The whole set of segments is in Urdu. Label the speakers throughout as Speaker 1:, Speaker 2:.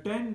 Speaker 1: 10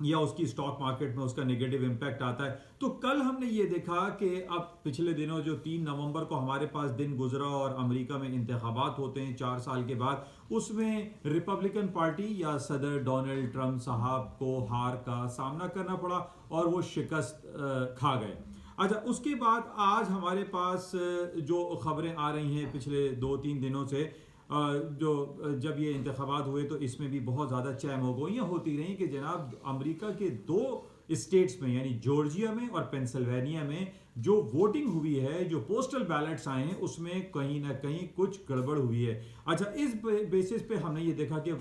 Speaker 1: یا اس کی اسٹاک مارکیٹ میں اس کا نگیٹو امپیکٹ آتا ہے. تو کل ہم نے یہ دیکھا کہ اب پچھلے دنوں جو 3 نومبر کو ہمارے پاس دن گزرا اور امریکہ میں انتخابات ہوتے ہیں 4 سال کے بعد, اس میں ریپبلکن پارٹی یا صدر ڈونلڈ ٹرمپ صاحب کو ہار کا سامنا کرنا پڑا اور وہ شکست کھا گئے. اچھا, اس کے بعد آج ہمارے پاس جو خبریں آ رہی ہیں پچھلے 2-3 دنوں سے, جو جب یہ انتخابات ہوئے تو اس میں بھی بہت زیادہ چہم و گوئیاں ہوتی رہیں کہ جناب امریکہ کے 2 اسٹیٹس میں یعنی جورجیا میں اور پینسلوینیا میں جو ووٹنگ ہوئی ہے, جو پوسٹل بیلٹس آئے ہیں, اس میں کہیں نہ کہیں کچھ گڑبڑ ہوئی ہے. اچھا, اس بیسس پہ ہم نے یہ دیکھا کہ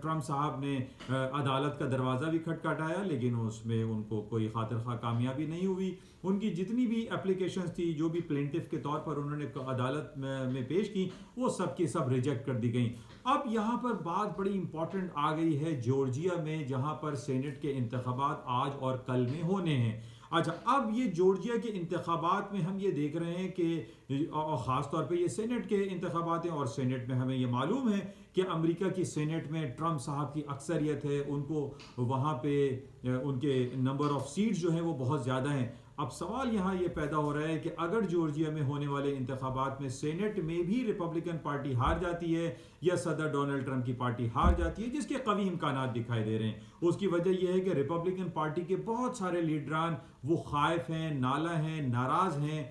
Speaker 1: ٹرمپ صاحب نے عدالت کا دروازہ بھی کھٹکھٹایا لیکن اس میں ان کو کوئی خاطر خواہ کامیابی نہیں ہوئی. ان کی جتنی بھی اپلیکیشنز تھی, جو بھی پلینٹف کے طور پر انہوں نے عدالت میں پیش کی, وہ سب کی سب ریجیکٹ کر دی گئیں. اب یہاں پر بات بڑی امپورٹنٹ آ گئی ہے جورجیا میں, جہاں پر سینٹ کے انتخابات آج اور کل میں ہونے ہیں. اچھا, اب یہ جورجیا کے انتخابات میں ہم یہ دیکھ رہے ہیں کہ خاص طور پہ یہ سینٹ کے انتخابات ہیں, اور سینٹ میں ہمیں یہ معلوم ہے کہ امریکہ کی سینٹ میں ٹرمپ صاحب کی اکثریت ہے, ان کو وہاں پہ ان کے نمبر آف سیٹس جو ہیں وہ بہت زیادہ ہیں. اب سوال یہاں یہ پیدا ہو رہا ہے کہ اگر جورجیا میں ہونے والے انتخابات میں سینٹ میں بھی ریپبلکن پارٹی ہار جاتی ہے یا صدر ڈونلڈ ٹرمپ کی پارٹی ہار جاتی ہے, جس کے قوی امکانات دکھائی دے رہے ہیں, اس کی وجہ یہ ہے کہ ریپبلکن پارٹی کے بہت سارے لیڈران وہ خائف ہیں, نالا ہیں, ناراض ہیں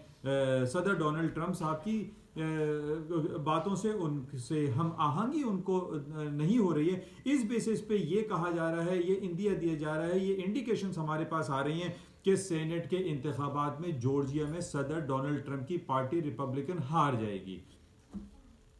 Speaker 1: صدر ڈونلڈ ٹرمپ صاحب کی باتوں سے, ان سے ہم آہنگی ان کو نہیں ہو رہی ہے. اس بیسس پہ یہ کہا جا رہا ہے, یہ اندیا دیا جا رہا ہے, یہ انڈیکیشنز ہمارے پاس آ رہی ہیں کہ سینٹ کے انتخابات میں جورجیا میں صدر ڈونلڈ ٹرمپ کی پارٹی ریپبلکن ہار جائے گی.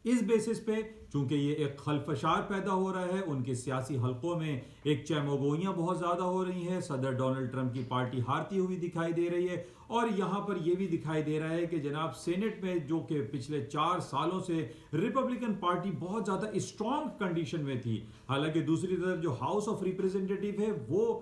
Speaker 1: اس بیسس پہ چونکہ یہ ایک خلفشار پیدا ہو رہا ہے, ان کے سیاسی حلقوں میں ایک چہم و گوئیاں بہت زیادہ ہو رہی ہیں, صدر ڈونلڈ ٹرمپ کی پارٹی ہارتی ہوئی دکھائی دے رہی ہے, اور یہاں پر یہ بھی دکھائی دے رہا ہے کہ جناب سینٹ میں جو کہ پچھلے 4 سالوں سے ریپبلکن پارٹی بہت زیادہ اسٹرانگ کنڈیشن میں تھی, حالانکہ دوسری طرف جو ہاؤس آف ریپریزنٹیٹیو ہے وہ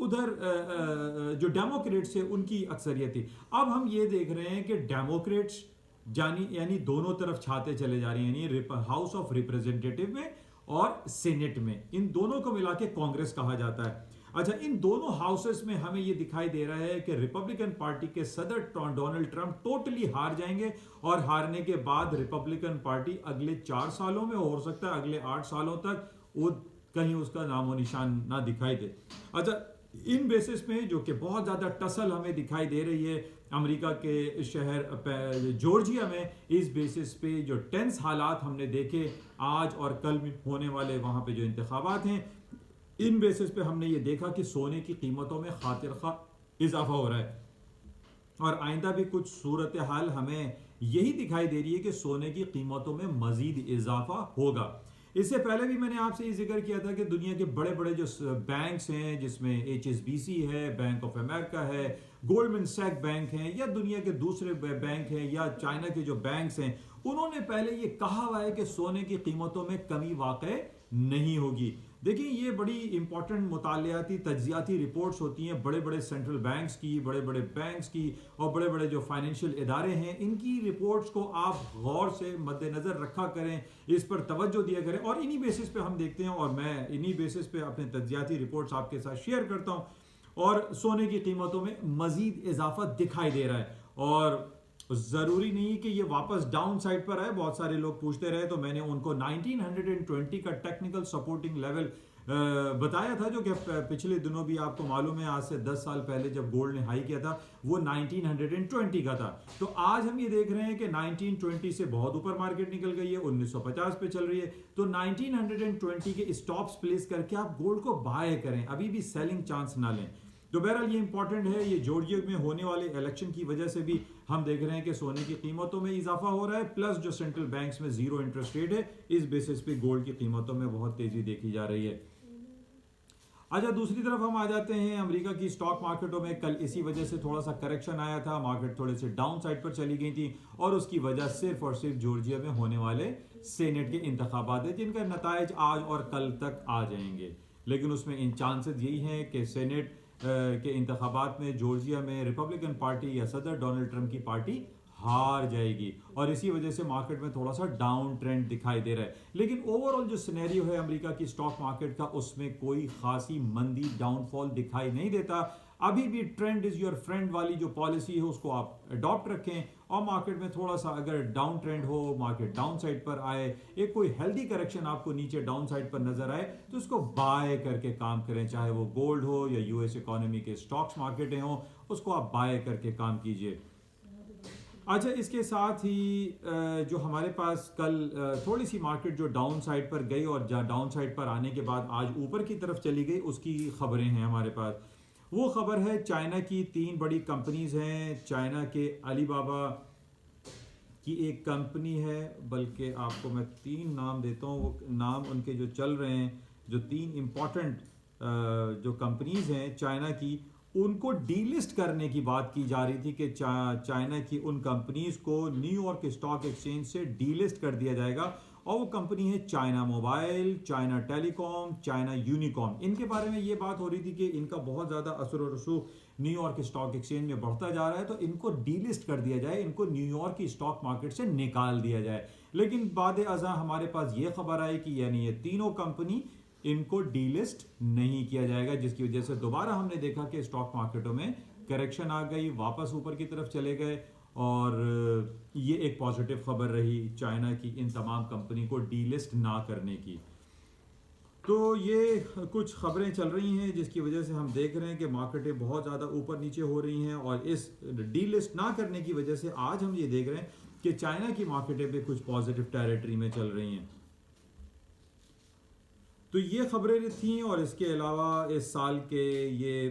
Speaker 1: ادھر جو ڈیموکریٹس ہے ان کی اکثریت تھی. اب ہم یہ دیکھ رہے ہیں کہ ڈیموکریٹس یعنی دونوں طرف چھاتے چلے جا رہی ہیں, یعنی ہاؤس آف ریپریزنٹیٹیو میں اور سینٹ میں, ان دونوں کو ملا کے کانگریس کہا جاتا ہے. اچھا, ان دونوں ہاؤسز میں ہمیں یہ دکھائی دے رہا ہے کہ ریپبلکن پارٹی کے صدر ڈونلڈ ٹرمپ ٹوٹلی ہار جائیں گے, اور ہارنے کے بعد ریپبلکن پارٹی اگلے 4 سالوں میں, ہو سکتا ہے اگلے 8 سالوں تک, وہ کہیں اس کا نام و نشان نہ دکھائی دے. اچھا, ان بیسس میں جو کہ بہت زیادہ ٹسل ہمیں دکھائی دے رہی ہے امریکہ کے شہر جورجیا میں, اس بیسس پہ جو ٹینس حالات ہم نے دیکھے آج اور کل میں ہونے والے وہاں پہ جو انتخابات ہیں, ان بیسس پہ ہم نے یہ دیکھا کہ سونے کی قیمتوں میں خاطر خواہ اضافہ ہو رہا ہے, اور آئندہ بھی کچھ صورتحال ہمیں یہی دکھائی دے رہی ہے کہ سونے کی قیمتوں میں مزید اضافہ ہوگا. اس سے پہلے بھی میں نے آپ سے یہ ذکر کیا تھا کہ دنیا کے بڑے بڑے جو بینکس ہیں, جس میں HSBC ہے, بینک آف امریکہ ہے, گولڈمن سیک بینک ہیں, یا دنیا کے دوسرے بینک ہیں, یا چائنا کے جو بینکس ہیں, انہوں نے پہلے یہ کہا ہوا ہے کہ سونے کی قیمتوں میں کمی واقع نہیں ہوگی. دیکھیں, یہ بڑی امپورٹنٹ مطالعاتی تجزیاتی رپورٹس ہوتی ہیں بڑے بڑے سینٹرل بینکس کی, بڑے بڑے بینکس کی, اور بڑے بڑے جو فائنینشیل ادارے ہیں, ان کی رپورٹس کو آپ غور سے مد نظر رکھا کریں, اس پر توجہ دیا کریں, اور انہی بیسس پہ ہم دیکھتے ہیں, اور میں انہی بیسس پہ اپنے تجزیاتی رپورٹس آپ کے ساتھ شیئر کرتا ہوں, اور سونے کی قیمتوں میں مزید اضافہ دکھائی دے رہا ہے. اور ضروری نہیں کہ یہ واپس ڈاؤن سائڈ پر آئے. بہت سارے لوگ پوچھتے رہے تو میں نے ان کو 1920 کا ٹیکنیکل سپورٹنگ لیول بتایا تھا, جو کہ پچھلے دنوں بھی آپ کو معلوم ہے آج سے 10 سال پہلے جب گولڈ نے ہائی کیا تھا وہ 1920 کا تھا. تو آج ہم یہ دیکھ رہے ہیں کہ 1920 سے بہت اوپر مارکیٹ نکل گئی ہے, 1950 پہ چل رہی ہے. تو 1920 کے اسٹاپس پلیس کر کے آپ گولڈ کو بائے کریں, ابھی بھی سیلنگ چانس نہ لیں. تو بہرحال یہ امپورٹنٹ ہے. یہ جورجیا میں ہونے والے الیکشن کی وجہ سے بھی ہم دیکھ رہے ہیں کہ سونے کی قیمتوں میں اضافہ ہو رہا ہے, پلس جو سینٹرل بینکس میں زیرو انٹرسٹ ریٹ ہے, اس بیسس پہ گولڈ کی قیمتوں میں بہت تیزی دیکھی جا رہی ہے. اچھا, دوسری طرف ہم آ جاتے ہیں امریکہ کی اسٹاک مارکیٹوں میں. کل اسی وجہ سے تھوڑا سا کریکشن آیا تھا, مارکیٹ تھوڑے سے ڈاؤن سائڈ پر چلی گئی تھی, اور اس کی وجہ صرف اور صرف جورجیا میں ہونے والے سینٹ کے انتخابات ہیں, جن کا نتائج آج اور کل تک آ جائیں گے. لیکن اس میں ان چانسز یہی ہیں کہ سینٹ کے انتخابات میں جورجیا میں ریپبلکن پارٹی یا صدر ڈونلڈ ٹرمپ کی پارٹی ہار جائے گی اور اسی وجہ سے مارکیٹ میں تھوڑا سا ڈاؤن ٹرینڈ دکھائی دے رہا ہے. لیکن اوور آل جو سینیریو ہے امریکہ کی اسٹاک مارکیٹ کا اس میں کوئی خاصی مندی ڈاؤن فال دکھائی نہیں دیتا. ابھی بھی ٹرینڈ از یور فرینڈ والی جو پالیسی ہے اس کو آپ اڈاپٹ رکھیں اور مارکیٹ میں تھوڑا سا اگر ڈاؤن ٹرینڈ ہو, مارکیٹ ڈاؤن سائڈ پر آئے, ایک کوئی ہیلدی کریکشن آپ کو نیچے ڈاؤن سائڈ پر نظر آئے تو اس کو بائے کر کے کام کریں, چاہے وہ گولڈ ہو یا یو ایس اکانومی کے اسٹاکس مارکیٹیں ہوں, اس کو آپ بائے کر کے کام کیجئے. اچھا, اس کے ساتھ ہی جو ہمارے پاس کل تھوڑی سی مارکیٹ جو ڈاؤن سائڈ پر گئی اور ڈاؤن سائڈ پر آنے کے بعد آج اوپر کی طرف چلی گئی, اس کی خبریں ہیں ہمارے پاس. وہ خبر ہے چائنا کی 3 بڑی کمپنیز ہیں. چائنا کے علی بابا کی ایک کمپنی ہے, بلکہ آپ کو میں 3 نام دیتا ہوں, وہ نام ان کے جو چل رہے ہیں, جو 3 امپورٹنٹ جو کمپنیز ہیں چائنا کی, ان کو ڈی لسٹ کرنے کی بات کی جا رہی تھی کہ چائنا کی ان کمپنیز کو نیو یارک اسٹاک ایکسچینج سے ڈی لسٹ کر دیا جائے گا. اور وہ کمپنی ہے چائنا موبائل, چائنا ٹیلی کام, چائنا یونیکام. ان کے بارے میں یہ بات ہو رہی تھی کہ ان کا بہت زیادہ اثر و رسوخ نیو یارک اسٹاک ایکسچینج میں بڑھتا جا رہا ہے, تو ان کو ڈی لسٹ کر دیا جائے, ان کو نیو یارک کی اسٹاک مارکیٹ سے نکال دیا جائے. لیکن بعد ازاں ہمارے پاس یہ خبر آئی کہ یعنی یہ تینوں کمپنی ان کو ڈی لسٹ نہیں کیا جائے گا, جس کی وجہ سے دوبارہ ہم نے دیکھا کہ اسٹاک مارکیٹوں میں کریکشن آ گئی, واپس اوپر کی طرف چلے گئے. اور یہ ایک پازیٹیو خبر رہی چائنا کی ان تمام کمپنی کو ڈی لسٹ نہ کرنے کی. تو یہ کچھ خبریں چل رہی ہیں جس کی وجہ سے ہم دیکھ رہے ہیں کہ مارکیٹیں بہت زیادہ اوپر نیچے ہو رہی ہیں, اور اس ڈی لسٹ نہ کرنے کی وجہ سے آج ہم یہ دیکھ رہے ہیں کہ چائنا کی مارکیٹیں بھی کچھ پازیٹیو ٹیریٹری میں چل رہی ہیں. تو یہ خبریں تھیں, اور اس کے علاوہ اس سال کے یہ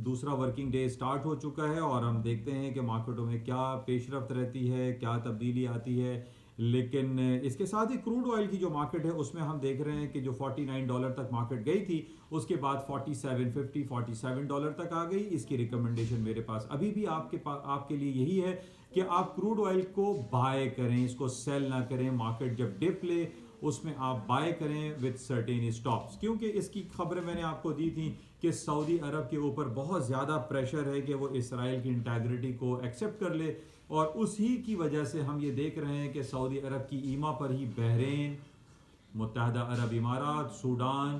Speaker 1: دوسرا ورکنگ ڈے سٹارٹ ہو چکا ہے اور ہم دیکھتے ہیں کہ مارکیٹوں میں کیا پیش رفت رہتی ہے, کیا تبدیلی آتی ہے. لیکن اس کے ساتھ ہی کروڈ آئل کی جو مارکیٹ ہے اس میں ہم دیکھ رہے ہیں کہ جو $49 تک مارکیٹ گئی تھی, اس کے بعد $47.50 $47 تک آ گئی. اس کی ریکمنڈیشن میرے پاس ابھی بھی آپ کے لیے یہی ہے کہ آپ کروڈ آئل کو بائے کریں, اس کو سیل نہ کریں. مارکیٹ جب ڈپ لے اس میں آپ بائے کریں وتھ سرٹین اسٹاپس, کیونکہ اس کی خبریں میں نے آپ کو دی تھی کہ سعودی عرب کے اوپر بہت زیادہ پریشر ہے کہ وہ اسرائیل کی انٹیگریٹی کو ایکسیپٹ کر لے, اور اسی کی وجہ سے ہم یہ دیکھ رہے ہیں کہ سعودی عرب کی ایما پر ہی بحرین, متحدہ عرب امارات, سوڈان,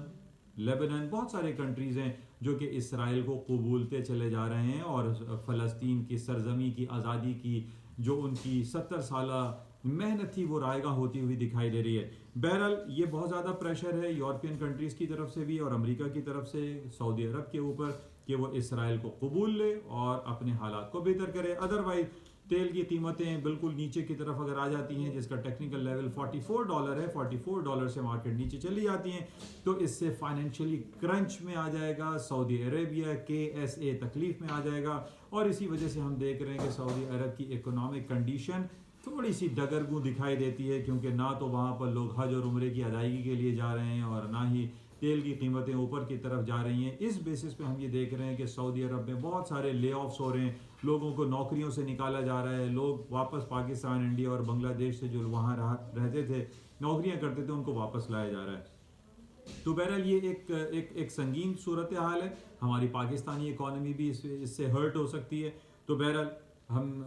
Speaker 1: لیبنان, بہت سارے کنٹریز ہیں جو کہ اسرائیل کو قبولتے چلے جا رہے ہیں, اور فلسطین کی سرزمین کی آزادی کی جو ان کی 70 سالہ محنت تھی وہ رائگاں ہوتی ہوئی دکھائی دے رہی ہے. بہرحال یہ بہت زیادہ پریشر ہے یورپین کنٹریز کی طرف سے بھی اور امریکہ کی طرف سے سعودی عرب کے اوپر کہ وہ اسرائیل کو قبول لے اور اپنے حالات کو بہتر کرے. ادروائز تیل کی قیمتیں بالکل نیچے کی طرف اگر آ جاتی ہیں, جس کا ٹیکنیکل لیول $44 ہے, $44 سے مارکیٹ نیچے چلی جاتی ہیں, تو اس سے فائنینشلی کرنچ میں آ جائے گا سعودی عربیہ, KSA تکلیف میں آ جائے گا. اور اسی وجہ سے ہم دیکھ رہے ہیں کہ سعودی عرب کی اکنامک کنڈیشن تھوڑی سی ڈگرگوں دکھائی دیتی ہے, کیونکہ نہ تو وہاں پر لوگ حج اور عمرے کی ادائیگی کے لیے جا رہے ہیں اور نہ ہی تیل کی قیمتیں اوپر کی طرف جا رہی ہیں. اس بیسس پہ ہم یہ دیکھ رہے ہیں کہ سعودی عرب میں بہت سارے لے آفس ہو رہے ہیں, لوگوں کو نوکریوں سے نکالا جا رہا ہے, لوگ واپس پاکستان, انڈیا اور بنگلہ دیش سے جو وہاں رہتے تھے, نوکریاں کرتے تھے, ان کو واپس لایا جا رہا ہے. تو بہرحال یہ ایک سنگین صورتحال ہے. ہماری پاکستانی اکانومی بھی اس سے ہرٹ ہو سکتی ہے. تو بہرحال ہم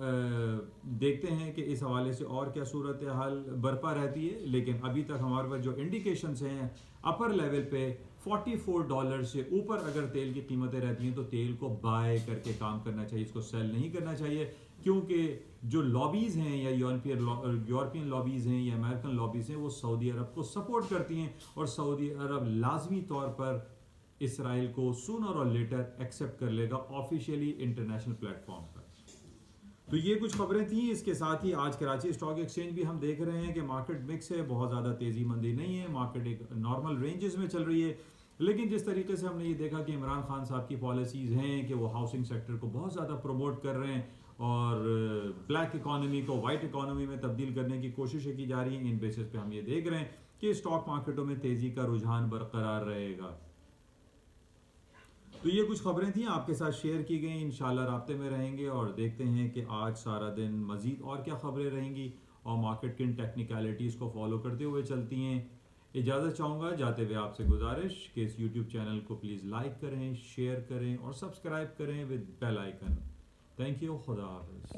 Speaker 1: دیکھتے ہیں کہ اس حوالے سے اور کیا صورتحال برپا رہتی ہے. لیکن ابھی تک ہمارے پاس جو انڈیکیشنز ہیں اپر لیول پہ $44 سے اوپر اگر تیل کی قیمتیں رہتی ہیں تو تیل کو بائے کر کے کام کرنا چاہیے, اس کو سیل نہیں کرنا چاہیے. کیونکہ جو لابیز ہیں یا یورپین لابیز ہیں یا امریکن لابیز ہیں وہ سعودی عرب کو سپورٹ کرتی ہیں, اور سعودی عرب لازمی طور پر اسرائیل کو سونر اور لیٹر ایکسیپٹ کر لے گا آفیشیلی انٹرنیشنل پلیٹ فارم پر. تو یہ کچھ خبریں تھیں. اس کے ساتھ ہی آج کراچی اسٹاک ایکسچینج بھی ہم دیکھ رہے ہیں کہ مارکیٹ مکس ہے, بہت زیادہ تیزی مندی نہیں ہے, مارکیٹ ایک نارمل رینجز میں چل رہی ہے. لیکن جس طریقے سے ہم نے یہ دیکھا کہ عمران خان صاحب کی پالیسیز ہیں کہ وہ ہاؤسنگ سیکٹر کو بہت زیادہ پروموٹ کر رہے ہیں اور بلیک اکانومی کو وائٹ اکانومی میں تبدیل کرنے کی کوششیں کی جا رہی ہیں, ان بیسس پہ ہم یہ دیکھ رہے ہیں کہ اسٹاک مارکیٹوں میں تیزی کا رجحان برقرار رہے گا. تو یہ کچھ خبریں تھیں آپ کے ساتھ شیئر کی گئیں. انشاءاللہ رابطے میں رہیں گے اور دیکھتے ہیں کہ آج سارا دن مزید اور کیا خبریں رہیں گی اور مارکیٹ کی ٹیکنیکلٹیز کو فالو کرتے ہوئے چلتی ہیں. اجازت چاہوں گا جاتے ہوئے آپ سے گزارش کہ اس یوٹیوب چینل کو پلیز لائک کریں, شیئر کریں اور سبسکرائب کریں with bell icon. Thank you. خدا حافظ.